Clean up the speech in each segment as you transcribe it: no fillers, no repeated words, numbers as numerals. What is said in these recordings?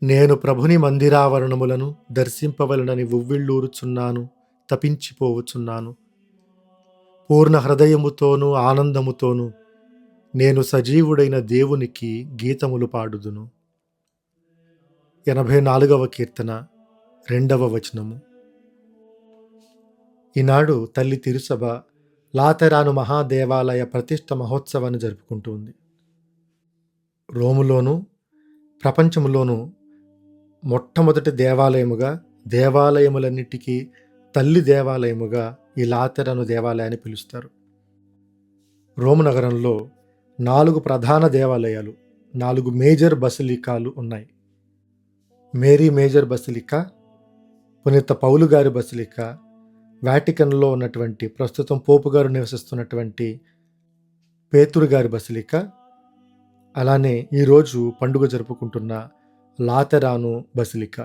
నేను ప్రభుని మందిరావరణములను దర్శింపవలనని ఉవ్విళ్ళూరుచున్నాను, తపించిపోవుచున్నాను. పూర్ణ హృదయముతోనూ ఆనందముతోనూ నేను సజీవుడైన దేవునికి గీతములు పాడుదును. 84వ కీర్తన 2వ వచనము. ఈనాడు తల్లి తిరుసభ లాతెరాను మహాదేవాలయ ప్రతిష్ఠ మహోత్సవాన్ని జరుపుకుంటుంది. రోములోను ప్రపంచములోనూ మొట్టమొదటి దేవాలయముగా, దేవాలయములన్నిటికీ తల్లి దేవాలయముగా ఈ లాతెరాను దేవాలయాన్ని పిలుస్తారు. రోము నగరంలో 4 ప్రధాన దేవాలయాలు, 4 మేజర్ బసిలికాలు ఉన్నాయి. మేరీ మేజర్ బసిలికా, పునీత పౌలు గారి బసిలికా, వాటికన్లో ఉన్నటువంటి ప్రస్తుతం పోపు గారు నివసిస్తున్నటువంటి పేతురు గారి బసిలికా, అలానే ఈరోజు పండుగ జరుపుకుంటున్న లాతెరాను బసిలికా.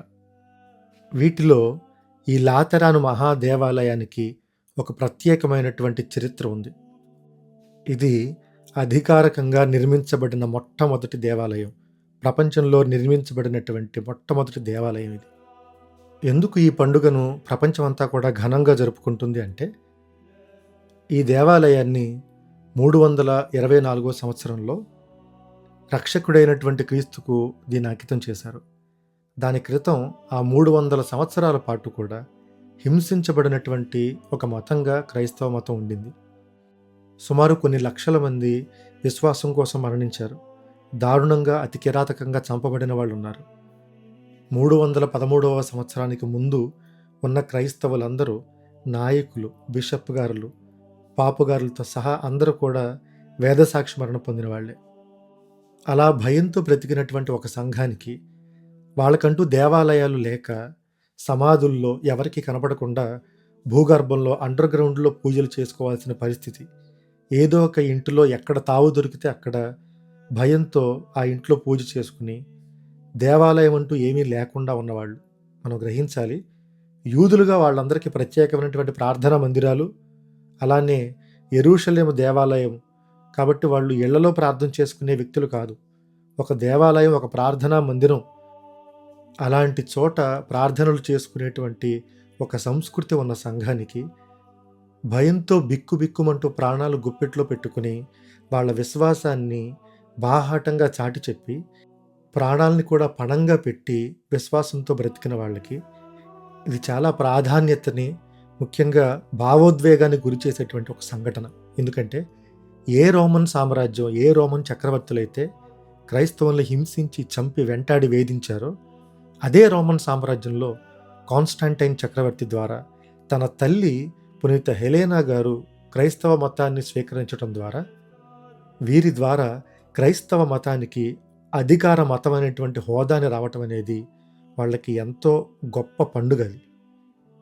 వీటిలో ఈ లాతెరాను మహాదేవాలయానికి ఒక ప్రత్యేకమైనటువంటి చరిత్ర ఉంది. ఇది అధికారికంగా నిర్మించబడిన మొట్టమొదటి దేవాలయం. ప్రపంచంలో నిర్మించబడినటువంటి మొట్టమొదటి దేవాలయం ఇది. ఎందుకు ఈ పండుగను ప్రపంచమంతా కూడా ఘనంగా జరుపుకుంటుంది అంటే, ఈ దేవాలయాన్ని 324వ సంవత్సరంలో రక్షకుడైనటువంటి క్రీస్తుకు దీన్ని అంకితం చేశారు. దాని క్రితం ఆ 300 సంవత్సరాల పాటు కూడా హింసించబడినటువంటి ఒక మతంగా క్రైస్తవ మతం ఉండింది. సుమారు కొన్ని లక్షల మంది విశ్వాసం కోసం మరణించారు. దారుణంగా అతి కిరాతకంగా చంపబడిన వాళ్ళు ఉన్నారు. 313వ సంవత్సరానికి ముందు ఉన్న క్రైస్తవులందరూ నాయకులు, బిషప్ గారులు, పాపుగారులతో సహా అందరూ కూడా వేదసాక్షి మరణం పొందిన వాళ్ళే. అలా భయంతో బ్రతికినటువంటి ఒక సంఘానికి వాళ్ళకంటూ దేవాలయాలు లేక సమాధుల్లో ఎవరికి కనపడకుండా భూగర్భంలో అండర్ గ్రౌండ్లో పూజలు చేసుకోవాల్సిన పరిస్థితి. ఏదో ఒక ఇంటిలో ఎక్కడ తావు దొరికితే అక్కడ భయంతో ఆ ఇంట్లో పూజ చేసుకుని దేవాలయం అంటూ ఏమీ లేకుండా ఉన్నవాళ్ళు. మనం గ్రహించాలి, యూదులుగా వాళ్ళందరికీ ప్రత్యేకమైనటువంటి ప్రార్థనా మందిరాలు, అలానే యెరూషలేము దేవాలయం. కాబట్టి వాళ్ళు ఇళ్లలో ప్రార్థన చేసుకునే వ్యక్తులు కాదు. ఒక దేవాలయం, ఒక ప్రార్థనా మందిరం, అలాంటి చోట ప్రార్థనలు చేసుకునేటువంటి ఒక సంస్కృతి ఉన్న సంఘానికి భయంతో బిక్కుబిక్కుమంటూ ప్రాణాలు గుప్పెట్లో పెట్టుకుని వాళ్ళ విశ్వాసాన్ని బాహాటంగా చాటి చెప్పి ప్రాణాలని కూడా పణంగా పెట్టి విశ్వాసంతో బ్రతికిన వాళ్ళకి ఇది చాలా ప్రాధాన్యతని, ముఖ్యంగా భావోద్వేగాన్ని గురి చేసేటువంటి ఒక సంఘటన. ఎందుకంటే ఏ రోమన్ సామ్రాజ్యం, ఏ రోమన్ చక్రవర్తులైతే క్రైస్తవుల్ని హింసించి చంపి వెంటాడి వేధించారో, అదే రోమన్ సామ్రాజ్యంలో కాన్స్టాంటైన్ చక్రవర్తి ద్వారా తన తల్లి పునీత హెలేనా గారు క్రైస్తవ మతాన్ని స్వీకరించడం ద్వారా, వీరి ద్వారా క్రైస్తవ మతానికి అధికార మతం అనేటువంటి హోదాని రావటం అనేది వాళ్ళకి ఎంతో గొప్ప పండుగ అది.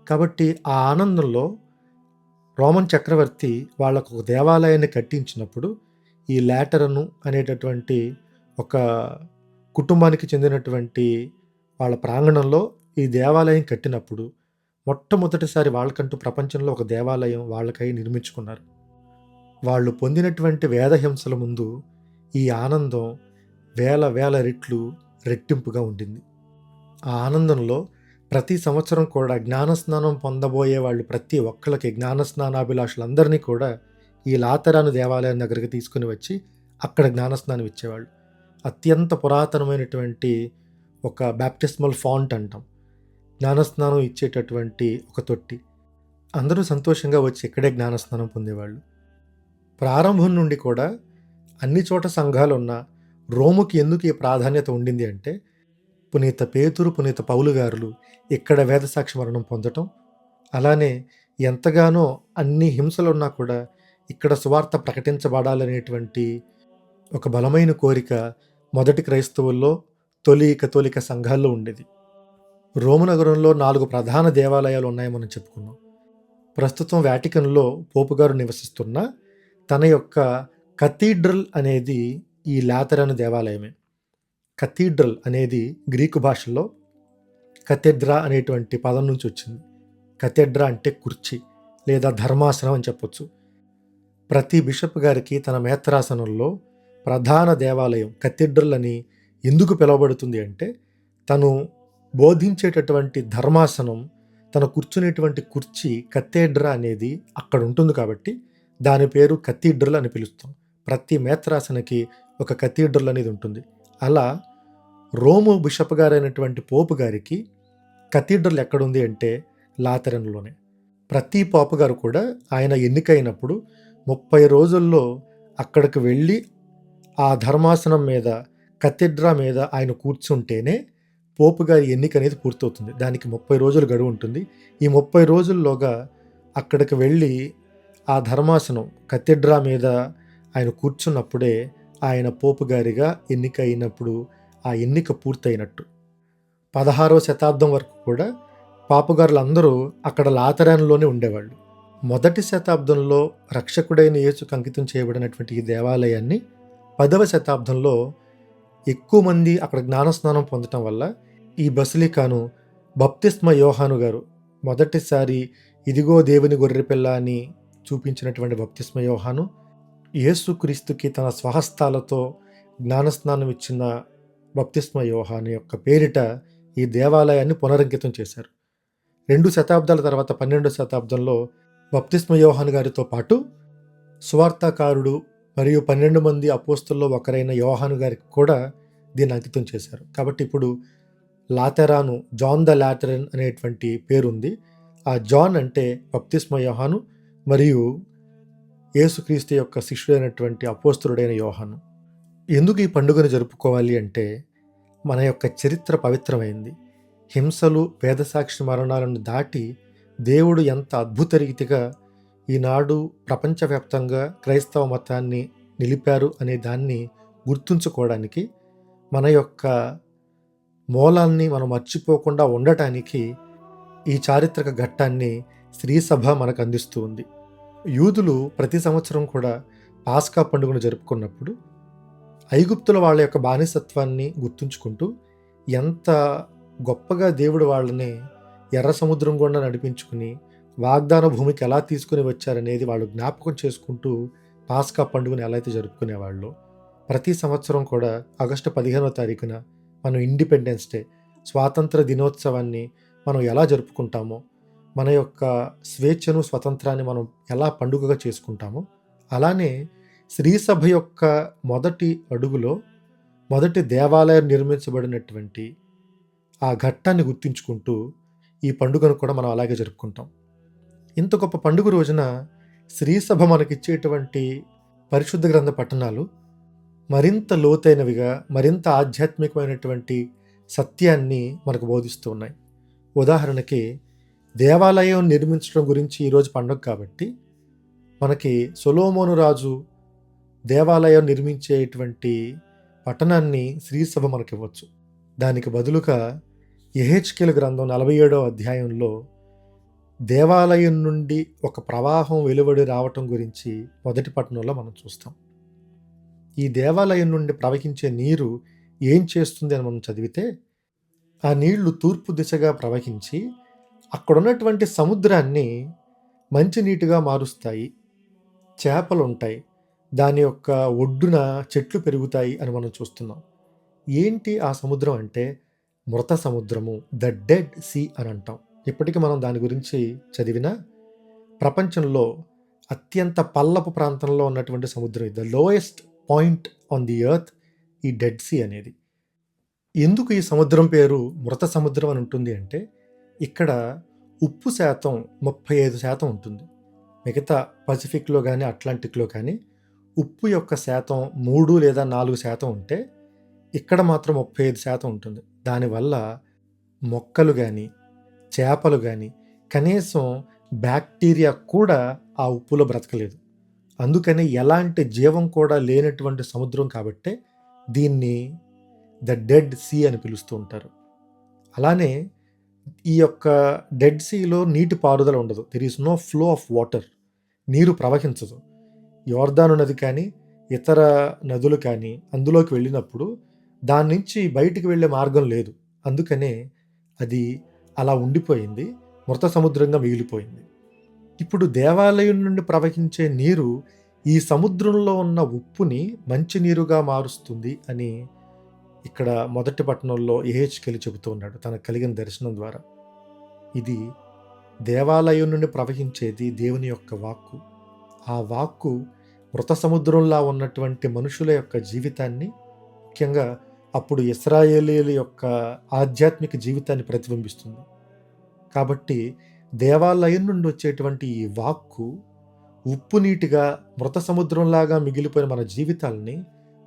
కాబట్టి ఆ ఆనందంలో రోమన్ చక్రవర్తి వాళ్ళకు ఒక దేవాలయాన్ని కట్టించినప్పుడు ఈ లాటరను అనేటటువంటి ఒక కుటుంబానికి చెందినటువంటి వాళ్ళ ప్రాంగణంలో ఈ దేవాలయం కట్టినప్పుడు మొట్టమొదటిసారి వాళ్ళకంటూ ప్రపంచంలో ఒక దేవాలయం వాళ్ళకై నిర్మించుకున్నారు. వాళ్ళు పొందినటువంటి వేదహింసల ముందు ఈ ఆనందం వేల వేల రెట్లు రెట్టింపుగా ఉండింది. ఆ ఆనందంలో ప్రతి సంవత్సరం కూడా జ్ఞానస్నానం పొందబోయే వాళ్ళు ప్రతి ఒక్కళ్ళకి, జ్ఞానస్నానాభిలాషులందరినీ కూడా ఈ లాతెరాను దేవాలయం దగ్గరికి తీసుకుని వచ్చి అక్కడ జ్ఞానస్నానం ఇచ్చేవాళ్ళు. అత్యంత పురాతనమైనటువంటి ఒక బ్యాప్టిస్మల్ ఫాంట్ అంటాం, జ్ఞానస్నానం ఇచ్చేటటువంటి ఒక తొట్టి. అందరూ సంతోషంగా వచ్చి ఇక్కడే జ్ఞానస్నానం పొందేవాళ్ళు. ప్రారంభం నుండి కూడా అన్ని చోట సంఘాలున్నా రోముకి ఎందుకు ఈ ప్రాధాన్యత ఉండింది అంటే, పునీత పేతురు, పునీత పౌలు గారులు ఇక్కడ వేదసాక్షి మరణం పొందటం, అలానే ఎంతగానో అన్ని హింసలున్నా కూడా ఇక్కడ సువార్త ప్రకటించబడాలనేటువంటి ఒక బలమైన కోరిక మొదటి క్రైస్తవుల్లో, తొలి కథోలిక సంఘాల్లో ఉండేది. రోము నగరంలో 4 ప్రధాన దేవాలయాలు ఉన్నాయని మనం చెప్పుకున్నాం. ప్రస్తుతం వాటికన్లో పోపు గారు నివసిస్తున్న తన యొక్క కథీడ్రల్ అనేది ఈ లాతెరాను దేవాలయమే. కథీడ్రల్ అనేది గ్రీకు భాషలో కథెడ్రా అనేటువంటి పదం నుంచి వచ్చింది. కథెడ్రా అంటే కుర్చీ లేదా ధర్మాసనం అని చెప్పొచ్చు. ప్రతి బిషప్ గారికి తన మేత్రాసనంలో ప్రధాన దేవాలయం కథీడ్రల్ అని ఎందుకు పిలువబడుతుంది అంటే, తను బోధించేటటువంటి ధర్మాసనం, తను కూర్చునేటువంటి కుర్చీ కథేడ్రా అనేది అక్కడ ఉంటుంది కాబట్టి దాని పేరు కథీడ్రల్ అని పిలుస్తాం. ప్రతి మేత్రాసనకి ఒక కథీడ్రల్ అనేది ఉంటుంది. అలా రోము బిషప్ గారైనటువంటి పోపు గారికి కథీడ్రల్ ఎక్కడుంది అంటే లాతెరన్లోనే. ప్రతి పోపు గారు కూడా ఆయన ఎన్నికైనప్పుడు 30 రోజుల్లో అక్కడికి వెళ్ళి ఆ ధర్మాసనం మీద, కథీడ్రా మీద ఆయన కూర్చుంటేనే పోపు గారి ఎన్నిక అనేది పూర్తవుతుంది. దానికి 30 రోజులు గడువు ఉంటుంది. ఈ 30 రోజుల్లోగా అక్కడికి వెళ్ళి ఆ ధర్మాసనం కథీడ్రా మీద ఆయన కూర్చున్నప్పుడే ఆయన పోపు గారిగా ఎన్నిక అయినప్పుడు ఆ ఎన్నిక పూర్తయినట్టు. 16వ శతాబ్దం వరకు కూడా పాపుగారులందరూ అక్కడ లాతెరాన్‌లోనే ఉండేవాళ్ళు. మొదటి శతాబ్దంలో రక్షకుడైన యేసుకు అంకితం చేయబడినటువంటి ఈ దేవాలయాన్ని 10వ శతాబ్దంలో ఎక్కువ మంది అక్కడ జ్ఞానస్నానం పొందటం వల్ల ఈ బసిలికాను బప్తిస్మ యోహాను గారు మొదటిసారి ఇదిగో దేవుని గొర్రెపిల్ల అని చూపించినటువంటి బప్తిస్మ యోహాను, యేసుక్రీస్తుకి తన స్వహస్తాలతో జ్ఞానస్నానం ఇచ్చిన బప్తిస్మ యోహాను యొక్క పేరిట ఈ దేవాలయాన్ని పునరంకితం చేశారు. 2 శతాబ్దాల తర్వాత 12వ శతాబ్దంలో బప్తిస్మ యోహాను గారితో పాటు సువార్తాకారుడు మరియు 12 మంది అపోస్తలుల్లో ఒకరైన యోహాను గారికి కూడా దీన్ని అంకితం చేశారు. కాబట్టి ఇప్పుడు లాతెరాను, జాన్ ద లాటరన్ అనేటువంటి పేరుంది. ఆ జాన్ అంటే బప్తిస్మ యోహాను మరియు యేసుక్రీస్తు యొక్క శిష్యుడైనటువంటి అపోస్తలుడైన యోహాను. ఎందుకు ఈ పండుగను జరుపుకోవాలి అంటే మన యొక్క చరిత్ర పవిత్రమైంది. హింసలు, వేదసాక్షి మరణాలను దాటి దేవుడు ఎంత అద్భుత రీతిగా ఈనాడు ప్రపంచవ్యాప్తంగా క్రైస్తవ మతాన్ని నిలిపారు అనే దాన్ని గుర్తుంచుకోవడానికి, మన యొక్క మూలాల్ని మనం మర్చిపోకుండా ఉండటానికి ఈ చారిత్రక ఘట్టాన్ని శ్రీసభ మనకు అందిస్తూ ఉంది. యూదులు ప్రతి సంవత్సరం కూడా పాస్కా పండుగను జరుపుకున్నప్పుడు ఐగుప్తుల వాళ్ళ యొక్క బానిసత్వాన్ని గుర్తుంచుకుంటూ ఎంత గొప్పగా దేవుడు వాళ్ళని ఎర్ర సముద్రం గుండా నడిపించుకుని వాగ్దాన భూమికి ఎలా తీసుకుని వచ్చారనేది వాళ్ళు జ్ఞాపకం చేసుకుంటూ పాస్కా పండుగను ఎలా అయితే జరుపుకునేవాళ్ళు, ప్రతి సంవత్సరం కూడా ఆగస్టు 15వ తారీఖున మనం ఇండిపెండెన్స్ డే, స్వాతంత్ర దినోత్సవాన్ని మనం ఎలా జరుపుకుంటామో, మన యొక్క స్వేచ్ఛను, స్వతంత్రాన్ని మనం ఎలా పండుగగా చేసుకుంటామో, అలానే శ్రీసభ యొక్క మొదటి అడుగులో మొదటి దేవాలయం నిర్మించబడినటువంటి ఆ ఘట్టాన్ని గుర్తించుకుంటూ ఈ పండుగను కూడా మనం అలాగే జరుపుకుంటాం. ఇంత గొప్ప పండుగ రోజున శ్రీసభ మనకిచ్చేటువంటి పరిశుద్ధ గ్రంథ పఠనాలు మరింత లోతైనవిగా, మరింత ఆధ్యాత్మికమైనటువంటి సత్యాన్ని మనకు బోధిస్తూ ఉన్నాయి. ఉదాహరణకి దేవాలయం నిర్మించడం గురించి ఈరోజు పండుగ కాబట్టి మనకి సొలొమోను రాజు దేవాలయం నిర్మించేటువంటి పట్టణాన్ని శ్రీసభ మనకివ్వచ్చు. దానికి బదులుగా యెహెజ్కేలు గ్రంథం 47వ అధ్యాయంలో దేవాలయం నుండి ఒక ప్రవాహం వెలువడి రావటం గురించి మొదటి పట్టణంలో మనం చూస్తాం. ఈ దేవాలయం నుండి ప్రవహించే నీరు ఏం చేస్తుంది అని మనం చదివితే, ఆ నీళ్లు తూర్పు దిశగా ప్రవహించి అక్కడున్నటువంటి సముద్రాన్ని మంచినీటిగా మారుస్తాయి. చేపలు ఉంటాయి, దాని యొక్క ఒడ్డున చెట్లు పెరుగుతాయి అని మనం చూస్తున్నాం. ఏంటి ఆ సముద్రం అంటే మృత సముద్రము, ద డెడ్ సీ అని అంటాం. ఇప్పటికీ మనం దాని గురించి చదివినా ప్రపంచంలో అత్యంత పల్లపు ప్రాంతంలో ఉన్నటువంటి సముద్రం ఇది. The lowest point on the earth ఈ డెడ్ సీ అనేది. ఎందుకు ఈ సముద్రం పేరు మృత సముద్రం అని ఉంటుంది అంటే, ఇక్కడ ఉప్పు శాతం 35% ఉంటుంది. మిగతా పసిఫిక్లో కానీ అట్లాంటిక్లో కానీ ఉప్పు యొక్క శాతం 3 లేదా 4% ఉంటే, ఇక్కడ మాత్రం 35% ఉంటుంది. దానివల్ల మొక్కలు కానీ, చేపలు కానీ, కనీసం బ్యాక్టీరియా కూడా ఆ ఉప్పులో బ్రతకలేదు. అందుకని ఎలాంటి జీవం కూడా లేనటువంటి సముద్రం కాబట్టే దీన్ని ద డెడ్ సీ అని పిలుస్తూ ఉంటారు. అలానే ఈ యొక్క డెడ్ సీలో నీటి పారుదల ఉండదు. There is no flow of water. నీరు ప్రవహించదు. యోర్దాను నది కానీ ఇతర నదులు కానీ అందులోకి వెళ్ళినప్పుడు దాని నుంచి బయటికి వెళ్ళే మార్గం లేదు. అందుకనే అది అలా ఉండిపోయింది, మృత సముద్రంగా మిగిలిపోయింది. ఇప్పుడు దేవాలయం నుండి ప్రవహించే నీరు ఈ సముద్రంలో ఉన్న ఉప్పుని మంచి నీరుగా మారుస్తుంది అని ఇక్కడ మొదటి పట్టణంలో ఏహెచ్కేలు చెబుతూ ఉన్నాడు తనకు కలిగిన దర్శనం ద్వారా. ఇది దేవాలయం నుండి ప్రవహించేది దేవుని యొక్క వాక్కు. ఆ వాక్కు మృత సముద్రంలా ఉన్నటువంటి మనుషుల యొక్క జీవితాన్ని, ముఖ్యంగా అప్పుడు ఇశ్రాయేలీయుల యొక్క ఆధ్యాత్మిక జీవితాన్ని ప్రతిబింబిస్తుంది. కాబట్టి దేవాలయం నుండి వచ్చేటువంటి ఈ వాక్కు ఉప్పు నీటిగా, మృత సముద్రంలాగా మిగిలిపోయిన మన జీవితాలని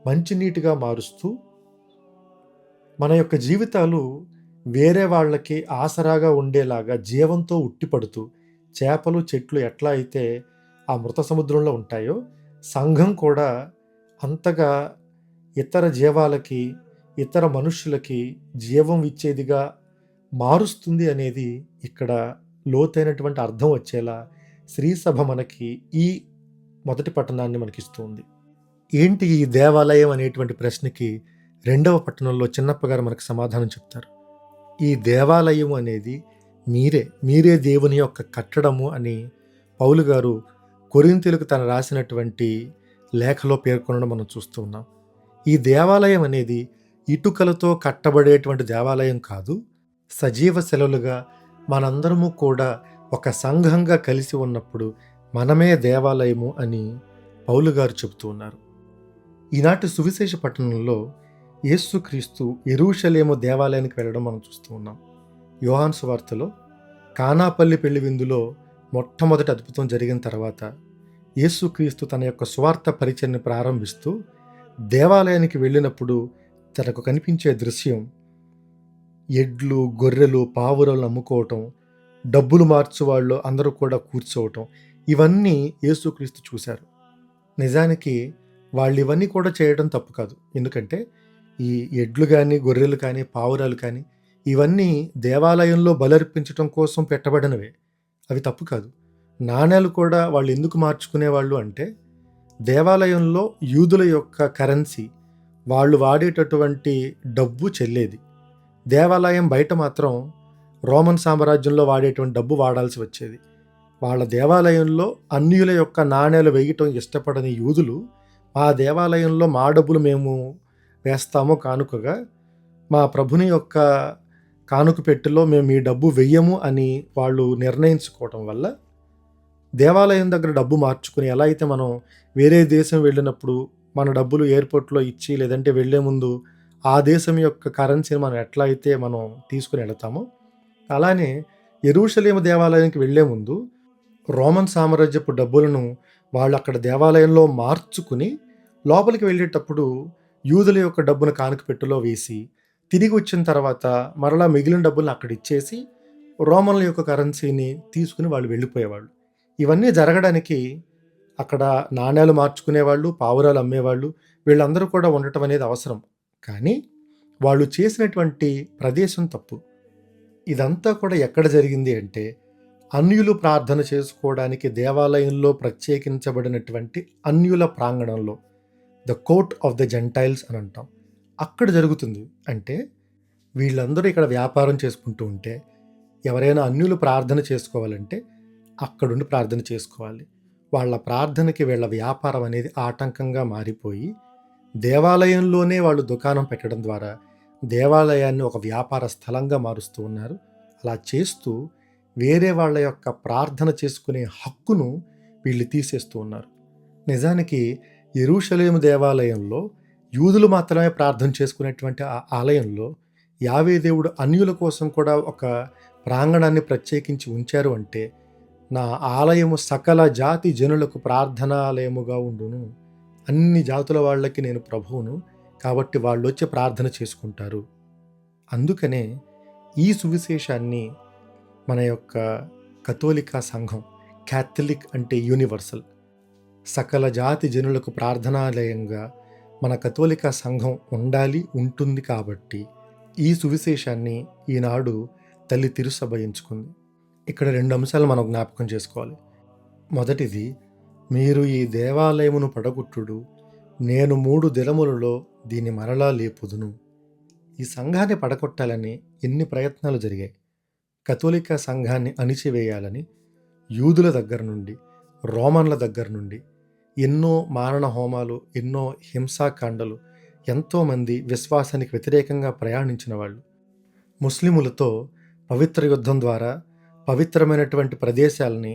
మంచినీటిగా మారుస్తూ, మన యొక్క జీవితాలు వేరే వాళ్ళకి ఆసరాగా ఉండేలాగా జీవంతో ఉట్టిపడుతూ, చేపలు చెట్లు ఎట్లా అయితే ఆ మృత సముద్రంలో ఉంటాయో, సంఘం కూడా అంతగా ఇతర జీవాలకి, ఇతర మనుషులకి జీవం ఇచ్చేదిగా మారుస్తుంది అనేది ఇక్కడ లోతైనటువంటి అర్థం వచ్చేలా శ్రీసభ మనకి ఈ మొదటి పట్టణాన్ని మనకిస్తుంది. ఏంటి ఈ దేవాలయం అనేటువంటి ప్రశ్నకి రెండవ పట్టణంలో చిన్నప్ప గారు మనకు సమాధానం చెప్తారు. ఈ దేవాలయం అనేది మీరే దేవుని యొక్క కట్టడము అని పౌలు గారు కొరింథీయులకు తను రాసినటువంటి లేఖలో పేర్కొనడం మనం చూస్తూ ఉన్నాం. ఈ దేవాలయం అనేది ఇటుకలతో కట్టబడేటువంటి దేవాలయం కాదు, సజీవ శిలలుగా మనందరము కూడా ఒక సంఘంగా కలిసి ఉన్నప్పుడు మనమే దేవాలయము అని పౌలు గారు చెబుతూ ఉన్నారు. ఈనాటి సువిశేష పట్టణంలో యేసుక్రీస్తు యెరూషలేము దేవాలయానికి వెళ్ళడం మనం చూస్తూ ఉన్నాం. యోహాను సువార్తలో కానాపల్లి పెళ్లి విందులో మొట్టమొదటి అద్భుతం జరిగిన తర్వాత యేసుక్రీస్తు తన యొక్క సువార్త పరిచయాన్ని ప్రారంభిస్తూ దేవాలయానికి వెళ్ళినప్పుడు తనకు కనిపించే దృశ్యం ఎడ్లు, గొర్రెలు, పావురాలను అమ్ముకోవటం, డబ్బులు మార్చువాళ్ళు అందరూ కూడా కూర్చోవటం, ఇవన్నీ యేసుక్రీస్తు చూశారు. నిజానికి వాళ్ళు ఇవన్నీ కూడా చేయడం తప్పు కాదు. ఎందుకంటే ఈ ఎడ్లు కానీ, గొర్రెలు కానీ, పావురాలు కానీ ఇవన్నీ దేవాలయంలో బలర్పించడం కోసం పెట్టబడినవే. అవి తప్పు కాదు. నాణేలు కూడా వాళ్ళు ఎందుకు మార్చుకునేవాళ్ళు అంటే, దేవాలయంలో యూదుల యొక్క కరెన్సీ, వాళ్ళు వాడేటటువంటి డబ్బు చెల్లేది. దేవాలయం బయట మాత్రం రోమన్ సామ్రాజ్యంలో వాడేటువంటి డబ్బు వాడాల్సి వచ్చేది. వాళ్ళ దేవాలయంలో అన్యుల యొక్క నాణేలు వేయటం ఇష్టపడని యూదులు, మా దేవాలయంలో మా డబ్బులు మేము వేస్తాము కానుకగా, మా ప్రభుని యొక్క కానుక పెట్టెలో మేము ఈ డబ్బు వెయ్యము అని వాళ్ళు నిర్ణయించుకోవటం వల్ల దేవాలయం దగ్గర డబ్బు మార్చుకుని, ఎలా అయితే మనం వేరే దేశం వెళ్ళినప్పుడు మన డబ్బులు ఎయిర్పోర్ట్లో ఇచ్చి, లేదంటే వెళ్ళే ముందు ఆ దేశం యొక్క కరెన్సీని మనం ఎట్లా అయితే మనం తీసుకుని వెళతామో, అలానే యెరూషలేము దేవాలయానికి వెళ్ళే ముందు రోమన్ సామ్రాజ్యపు డబ్బులను వాళ్ళు అక్కడ దేవాలయంలో మార్చుకుని లోపలికి వెళ్ళేటప్పుడు యూదుల యొక్క డబ్బును కానుక పెట్టెలో వేసి, తిరిగి వచ్చిన తర్వాత మరలా మిగిలిన డబ్బులను అక్కడ ఇచ్చేసి రోమన్ల యొక్క కరెన్సీని తీసుకుని వాళ్ళు వెళ్ళిపోయేవాళ్ళు. ఇవన్నీ జరగడానికి అక్కడ నాణేలు మార్చుకునేవాళ్ళు, పావురాలు అమ్మేవాళ్ళు, వీళ్ళందరూ కూడా ఉండటం అనేది అవసరం. కానీ వాళ్ళు చేసినటువంటి ప్రదేశం తప్పు. ఇదంతా కూడా ఎక్కడ జరిగింది అంటే, అన్యులు ప్రార్థన చేసుకోవడానికి దేవాలయంలో ప్రత్యేకించబడినటువంటి అన్యుల ప్రాంగణంలో, the court of the Gentiles అని అంటాం, అక్కడ జరుగుతుంది. అంటే వీళ్ళందరూ ఇక్కడ వ్యాపారం చేసుకుంటూ ఉంటే, ఎవరైనా అన్యులు ప్రార్థన చేసుకోవాలంటే అక్కడుండి ప్రార్థన చేసుకోవాలి. వాళ్ళ ప్రార్థనకి వీళ్ళ వ్యాపారం అనేది ఆటంకంగా మారిపోయి, దేవాలయంలోనే వాళ్ళు దుకాణం పెట్టడం ద్వారా దేవాలయాన్ని ఒక వ్యాపార స్థలంగా మారుస్తూ ఉన్నారు. అలా చేస్తూ వేరే వాళ్ళ యొక్క ప్రార్థన చేసుకునే హక్కును వీళ్ళు తీసేస్తూ ఉన్నారు. నిజానికి యెరూషలేము దేవాలయంలో యూదులు మాత్రమే ప్రార్థన చేసుకునేటువంటి ఆ ఆలయంలో యావే దేవుడు అన్యుల కోసం కూడా ఒక ప్రాంగణాన్ని ప్రత్యేకించి ఉంచారు. అంటే నా ఆలయము సకల జాతి జనులకు ప్రార్థనాలయముగా ఉండును, అన్ని జాతుల వాళ్ళకి నేను ప్రభువును, కాబట్టి వాళ్ళు వచ్చి ప్రార్థన చేసుకుంటారు. అందుకనే ఈ సువిశేషాన్ని మన యొక్క కథోలికా సంఘం, క్యాథలిక్ అంటే యూనివర్సల్, సకల జాతి జనులకు ప్రార్థనాలయంగా మన కథోలికా సంఘం ఉండాలి, ఉంటుంది. కాబట్టి ఈ సువిశేషాన్ని ఈనాడు తల్లి తిరుసభ ఎంచుకుంది. ఇక్కడ 2 అంశాలు మనం జ్ఞాపకం చేసుకోవాలి. మొదటిది, మీరు ఈ దేవాలయమును పడగొట్టుడు, నేను 3 దినములలో దీన్ని మరలా లేపుదును. ఈ సంఘాన్ని పడగొట్టాలని ఎన్ని ప్రయత్నాలు జరిగాయి. కథోలికా సంఘాన్ని అణిచివేయాలని యూదుల దగ్గర నుండి, రోమన్ల దగ్గర నుండి ఎన్నో మారణ హోమాలు, ఎన్నో హింసాకాండలు, ఎంతోమంది విశ్వాసానికి వ్యతిరేకంగా ప్రయాణించిన వాళ్ళు. ముస్లిములతో పవిత్ర యుద్ధం ద్వారా పవిత్రమైనటువంటి ప్రదేశాలని,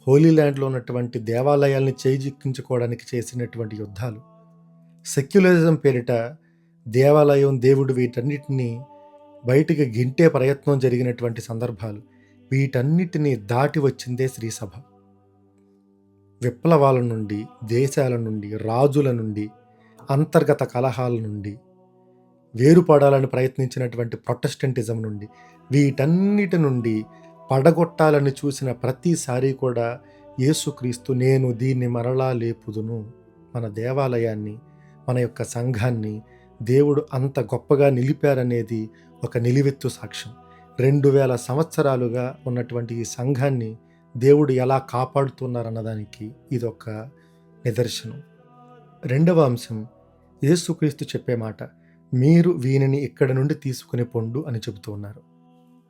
హోలీ ల్యాండ్లో ఉన్నటువంటి దేవాలయాల్ని చేజిక్కించుకోవడానికి చేసినటువంటి యుద్ధాలు. సెక్యులరిజం పేరిట దేవాలయం, దేవుడు వీటన్నిటినీ బయటికి గింటే ప్రయత్నం జరిగినటువంటి సందర్భాలు. వీటన్నిటినీ దాటి వచ్చిందే శ్రీసభ. విప్లవాల నుండి, దేశాల నుండి, రాజుల నుండి, అంతర్గత కలహాల నుండి, వేరుపడాలని ప్రయత్నించినటువంటి ప్రొటెస్టెంటిజం నుండి, వీటన్నిటి నుండి పడగొట్టాలని చూసిన ప్రతిసారి కూడా యేసుక్రీస్తు నేను దీన్ని మరలా లేపుదును, మన దేవాలయాన్ని, మన యొక్క సంఘాన్ని దేవుడు అంత గొప్పగా నిలిపారనేది ఒక నిలువెత్తు సాక్ష్యం. 2000 సంవత్సరాలుగా ఉన్నటువంటి ఈ సంఘాన్ని దేవుడు ఎలా కాపాడుతున్నారన్నదానికి ఇదొక నిదర్శనం. రెండవ అంశం, యేసుక్రీస్తు చెప్పే మాట, మీరు వీనిని ఇక్కడ నుండి తీసుకుని పొండు అని చెబుతూ ఉన్నారు.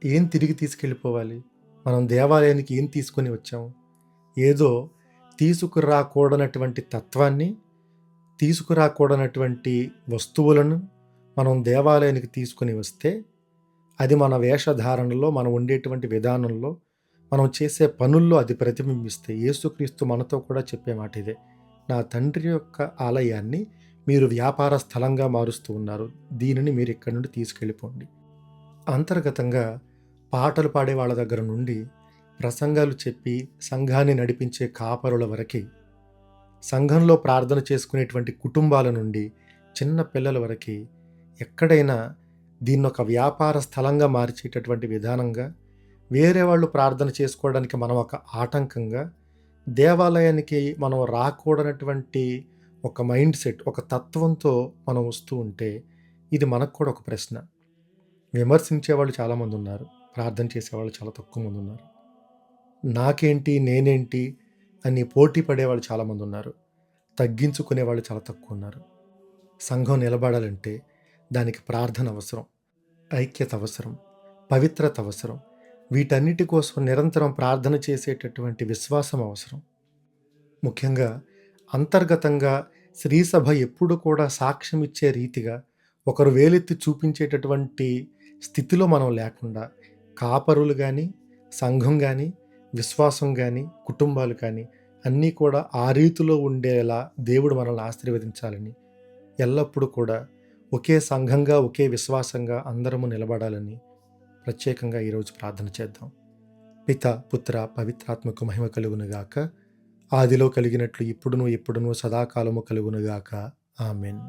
ఏం తిరిగి తీసుకెళ్ళిపోవాలి? మనం దేవాలయానికి ఏం తీసుకొని వచ్చాము? ఏదో తీసుకురాకూడనటువంటి తత్వాన్ని, తీసుకురాకూడనటువంటి వస్తువులను మనం దేవాలయానికి తీసుకుని వస్తే అది మన వేషధారణలో, మనం ఉండేటువంటి విధానంలో, మనం చేసే పనుల్లో అది ప్రతిబింబిస్తే, యేసుక్రీస్తు మనతో కూడా చెప్పే మాట ఇదే, నా తండ్రి యొక్క ఆలయాన్ని మీరు వ్యాపార స్థలంగా మారుస్తూ ఉన్నారు, దీనిని మీరు ఇక్కడి నుండి తీసుకెళ్ళిపోండి. అంతర్గతంగా పాటలు పాడే వాళ్ళ దగ్గర నుండి, ప్రసంగాలు చెప్పి సంఘాన్ని నడిపించే కాపరుల వరకు, సంఘంలో ప్రార్థన చేసుకునేటువంటి కుటుంబాల నుండి చిన్న పిల్లల వరకు, ఎక్కడైనా దీన్ని ఒక వ్యాపార స్థలంగా మార్చేటటువంటి విధానంగా, వేరే వాళ్ళు ప్రార్థన చేసుకోవడానికి మనం ఒక ఆటంకంగా, దేవాలయానికి మనం రాకూడనటువంటి ఒక మైండ్ సెట్, ఒక తత్వంతో మనం వస్తూ ఉంటే ఇది మనకు కూడా ఒక ప్రశ్న. విమర్శించేవాళ్ళు చాలామంది ఉన్నారు, ప్రార్థన చేసేవాళ్ళు చాలా తక్కువ మంది ఉన్నారు. నాకేంటి, నేనేంటి అని పోటీ పడేవాళ్ళు చాలామంది ఉన్నారు, తగ్గించుకునేవాళ్ళు చాలా తక్కువ ఉన్నారు. సంఘం నిలబడాలంటే దానికి ప్రార్థన అవసరం, ఐక్యత అవసరం, పవిత్రత అవసరం. వీటన్నిటి కోసం నిరంతరం ప్రార్థన చేసేటటువంటి విశ్వాసం అవసరం. ముఖ్యంగా అంతర్గతంగా శ్రీసభ ఎప్పుడు కూడా సాక్ష్యం ఇచ్చే రీతిగా, ఒకరు వేలెత్తి చూపించేటటువంటి స్థితిలో మనం లేకుండా, కాపరులు కానీ, సంఘం కానీ, విశ్వాసం కానీ, కుటుంబాలు కానీ అన్నీ కూడా ఆ రీతిలో ఉండేలా దేవుడు మనల్ని ఆశీర్వదించాలని, ఎల్లప్పుడూ కూడా ఒకే సంఘంగా, ఒకే విశ్వాసంగా అందరము నిలబడాలని ప్రత్యేకంగా ఈరోజు ప్రార్థన చేద్దాం. పిత, పుత్ర, పవిత్రాత్మకు మహిమ కలుగునుగాక. ఆదిలో కలిగినట్లు ఇప్పుడును ఎప్పుడును సదాకాలము కలుగునుగాక. ఆమెన్.